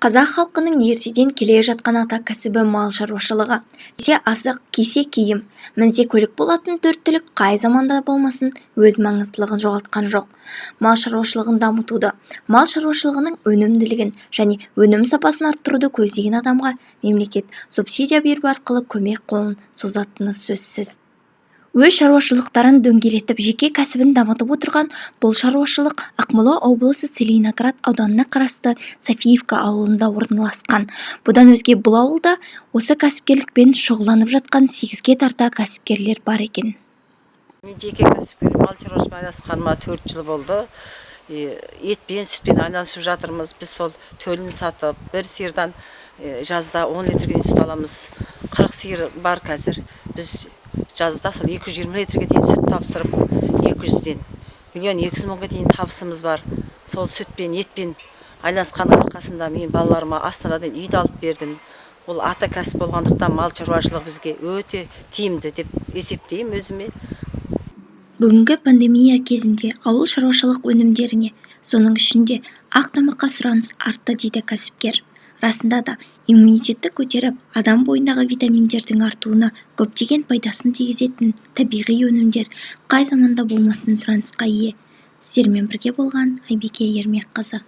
Қазақ халқының ертеден келе жатқан ата кәсібі мал шаруашылығы. Кесе азық, кесе киім, мінсе көлік болатын төрт түлік қай заманда болмасын өз маңыздылығын жоғалтқан жоқ. Мал шаруашылығын дамытуды, мал шаруашылығының өнімділігін және өнім сапасын арттыруды көздеген адамға мемлекет субсидия беру арқылы көмек қолын созатыны сөзсіз. Өз шаруашылықтарын дөңгелетіп жеке кәсібін дамытып отырған бұл шаруашылық Ақмола облысы Целиноград ауданына қарасты Софиевка ауылында орналасқан. Бұдан өзге бұл ауылда осы кәсіпкерлікпен шұғылданып жатқан 8-ге тарта кәсіпкерлер бар екен. Жеке кәсіпкер мал шаруашылығымен айналысқаныма 4 жыл болды. Етпен, сүтпен айналысып жатырмыз. Біз сол төлін сатып, бір сиырдан жазда 10 литрге дейін сүт аламыз. 40 сиыр бар қазір. Біз жазда сол 220 литрге дейін сүт тапсырып, 200-ден 1.2 миллионға дейін табысымыз бар. Сол сүтпен, етпен айналысқанның арқасында мен балаларыма Астанадан үйді алып бердім. Ол ата кәсіп болғандықтан мал шаруашылығы бізге өте тиімді деп есептеймін өзіме. Бүгінгі пандемия кезінде ауыл шаруашылық өнімдеріне, соның ішінде ақ тамаққа сұраныс артты дейді кәсіпкер. Расында да иммунитетті көтеріп, адам бойындағы витаминдердің артуына көптеген пайдасын тигізетін табиғи өнімдер қай заманда болмасын сұранысқа ие. Сіздермен бірге болған Айбеке Ермекқызы.